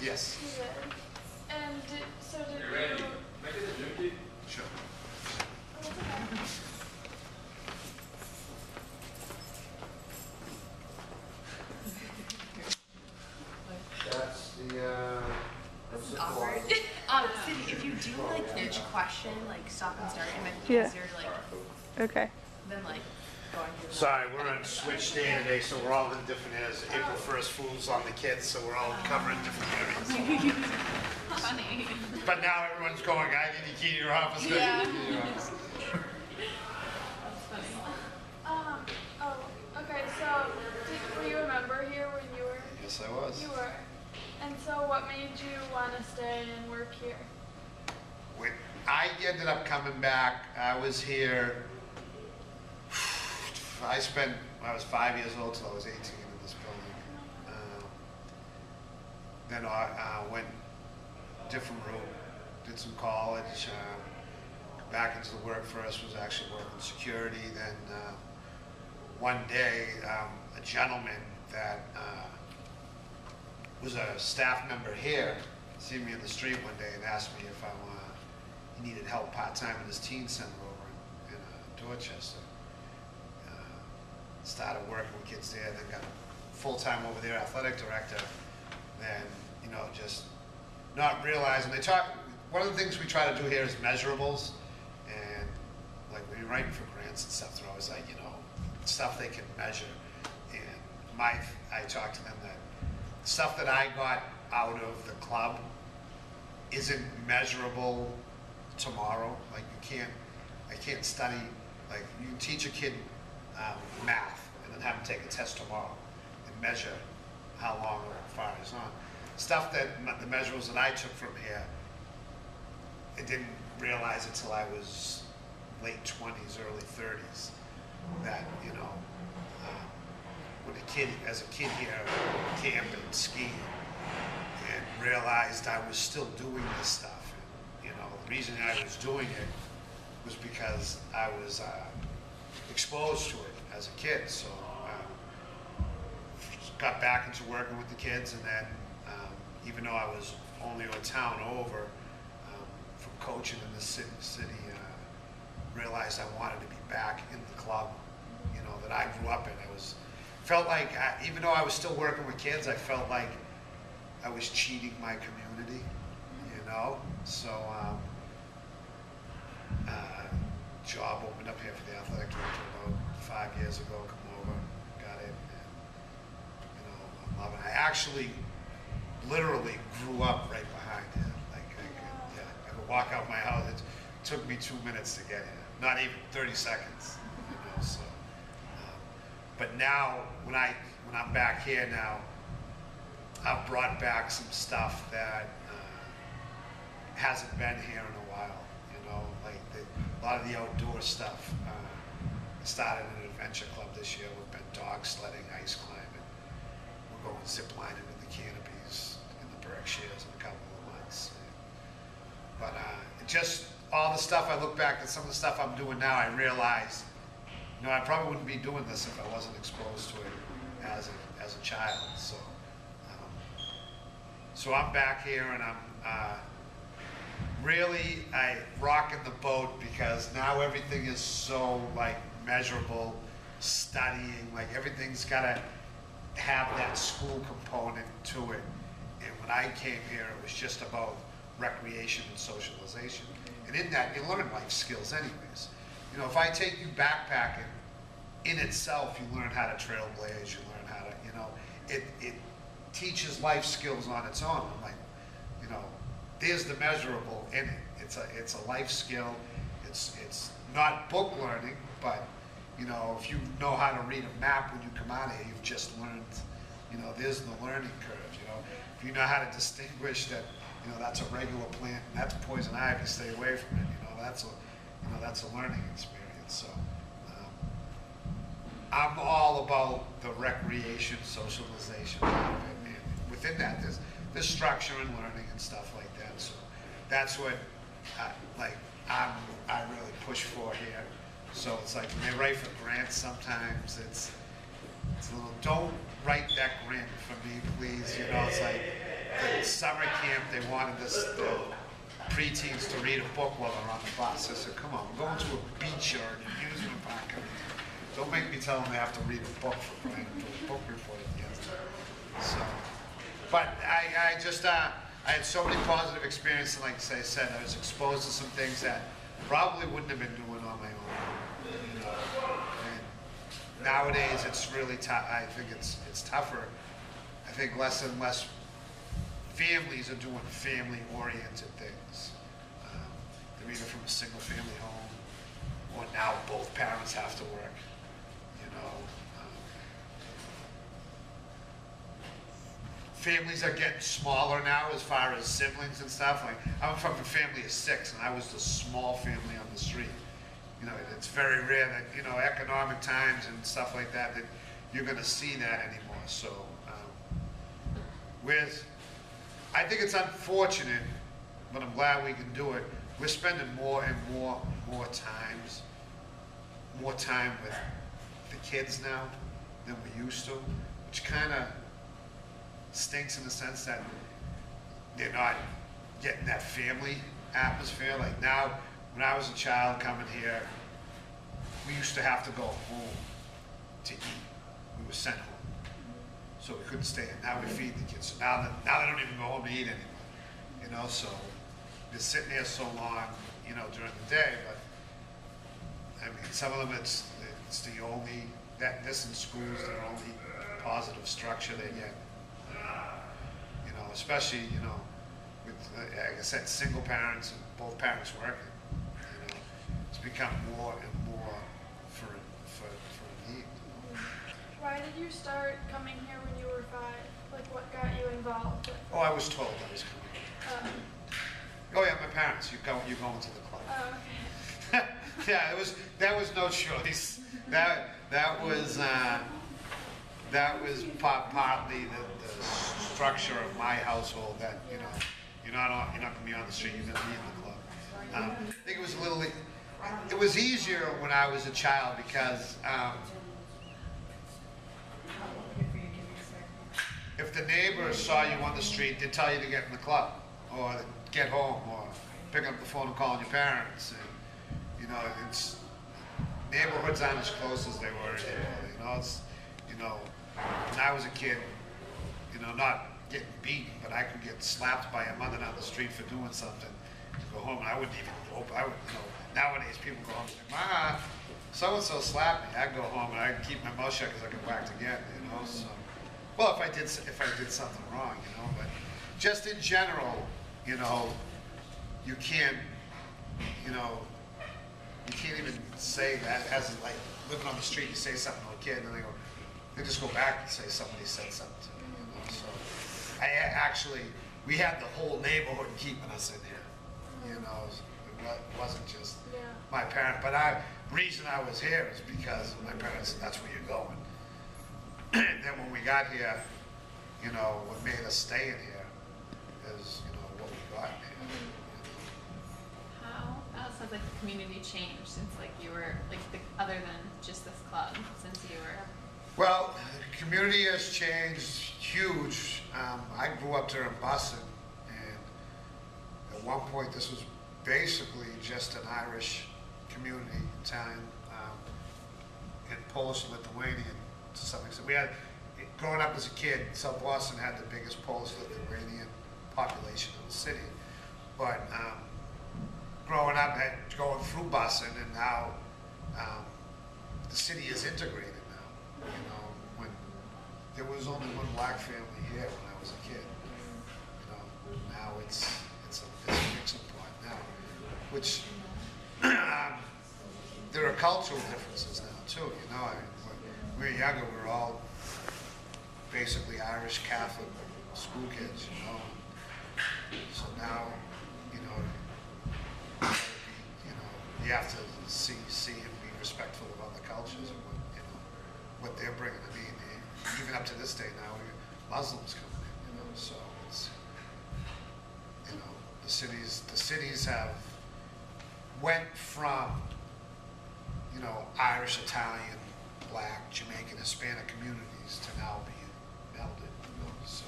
Yes. You did. And so did you? Ready? Make it a drink. Sure. That's the, This is awkward. Cindy, if you do like each question, like stop and start, it might be Yeah. easier to like, Okay. than like going through. sorry, we're on switch day today, so we're all in different areas. April 1st Fools on the kids, so we're all covering different areas. Funny. But now everyone's going, I need a key to your office. I need a key to your office. That's funny. Okay, so will you remember here when you were? Yes, I was. You were. And so what made you want to stay and work here? When I ended up coming back, I was here, I was 5 years old till I was 18 in this building. Then I went different route, did some college, back into the workforce, was actually working security. Then one day, a gentleman that was a staff member here seen me in the street one day and asked me if he needed help part-time in his teen center over in Dorchester. Started working with kids there, then got full-time over there, athletic director. Then, you know, just not realizing, one of the things we try to do here is measurables. And like when you're writing for grants and stuff, they're always like, you know, stuff they can measure. And I talked to them that stuff that I got out of the club isn't measurable tomorrow. Like I can't study, like you can teach a kid math and then have them take a test tomorrow and measure how long or far it's on. Stuff that, the measurables that I took from here, I didn't realize it till I was late 20s, early 30s, that, you know, as a kid here, camping, skiing, and realized I was still doing this stuff. And, you know, the reason I was doing it was because I was exposed to it as a kid. So got back into working with the kids, and then even though I was only a town over from coaching in the city, realized I wanted to be back in the club, you know, that I grew up in. Felt like, even though I was still working with kids, I felt like I was cheating my community, you know? So, job opened up here for the athletic director about 5 years ago, come over, got it, and, you know, I'm loving it. I actually literally grew up right behind it. Like, I could walk out my house, it took me 2 minutes to get here, not even 30 seconds, you know, so. But now, when I'm back here now, I've brought back some stuff that hasn't been here in a while. You know, like a lot of the outdoor stuff. I started an adventure club this year. We've been dog sledding, ice climbing. We're going zip lining in the canopies in the Berkshires in a couple of months. But just all the stuff, I look back at some of the stuff I'm doing now, I realize, you know, I probably wouldn't be doing this if I wasn't exposed to it as a child. So I'm back here, and I'm really rocking the boat, because now everything is so like measurable, studying, like everything's got to have that school component to it. And when I came here, it was just about recreation and socialization. And in that, you learn life skills anyways. You know, if I take you backpacking, in itself, you learn how to trailblaze, you learn how to, you know, it teaches life skills on its own. I'm like, you know, there's the measurable in it. It's a life skill. It's not book learning, but, you know, if you know how to read a map when you come out of here, you've just learned, you know, there's the learning curve, you know. If you know how to distinguish that, you know, that's a regular plant and that's poison ivy, stay away from it, you know, that's a learning experience. So I'm all about the recreation, socialization of it, and within that there's structure and learning and stuff like that. So that's what I really push for here. So it's like when they write for grants, sometimes it's a little, don't write that grant for me, please. You know, it's like summer camp, they wanted the preteens to read a book while they're on the bus. I said, come on, we're going to a beach or an amusement park. I mean, don't make me tell them they have to read a book for crying to a book report at the end. So, but I just, I had so many positive experiences. Like I said, I was exposed to some things that probably wouldn't have been doing on my own. You know? And nowadays, it's really tough. I think it's tougher. I think less and less families are doing family-oriented things. They're either from a single-family home, or now both parents have to work. You know, families are getting smaller now as far as siblings and stuff. Like, I'm from a family of 6, and I was the small family on the street. You know, it's very rare that, you know, economic times and stuff like that, that you're going to see that anymore. So, I think it's unfortunate, but I'm glad we can do it. We're spending more and more time with the kids now than we used to, which kind of stinks in the sense that they're not getting that family atmosphere. Like now, when I was a child coming here, we used to have to go home to eat. We were sent home. So we couldn't stay in. Now we feed the kids. So now they don't even go home to eat anymore. You know, so they're sitting there so long, you know, during the day. But I mean, some of them it's the only this in schools, their only positive structure they get. You know, especially, you know, with like I said, single parents and both parents working. You know, it's become more and more for a need. Why did you start coming here when you were 5? Like, what got you involved? Oh, I was told I was coming. Oh yeah, my parents. You're going to the club. Oh, okay. Yeah, that was no choice. That was partly the structure of my household. That, you know, you're not going to be on the street. You're going to be in the club. I think it was easier when I was a child because. If the neighbors saw you on the street, they'd tell you to get in the club, or get home, or pick up the phone and call your parents. And, you know, neighborhoods aren't as close as they were anymore. You know, when I was a kid, you know, not getting beaten, but I could get slapped by a mother down the street for doing something to go home, and I wouldn't even go. Nowadays people go home and say, "Ma, so and so slapped me." I'd go home and I'd keep my mouth shut because I get whacked again. You know, so. Well, if I did something wrong, you know, but just in general, you know, you can't even say that as like living on the street. You say something to a kid, and they just go back and say somebody said something to me. You know, so we had the whole neighborhood keeping us in here. You know, it wasn't just my parents, but the reason I was here is because of my parents, and that's where you're going. And then when we got here, you know, what made us stay in here is, you know, what we got here. How sounds like the community changed since, like, you were, like, other than just this club, since you were... Well, the community has changed huge. I grew up there in Boston, and at one point this was basically just an Irish community town, and Polish and Lithuanian. To some extent. We had, growing up as a kid, South Boston had the biggest Polish-Lithuanian population in the city. But growing up, going through Boston, and now the city is integrated now. You know, when there was only one black family here when I was a kid. You know, now it's a mixing pot now, which there are cultural differences now too. You know. When we were younger, we were all basically Irish Catholic school kids, you know. So now, you know, you have to see and be respectful of other cultures and what they're bringing. I mean, even up to this day now, we have Muslims coming in, you know. So it's, you know, the cities have went from, you know, Irish, Italian, Black, Jamaican, Hispanic communities to now being melded, you know, so.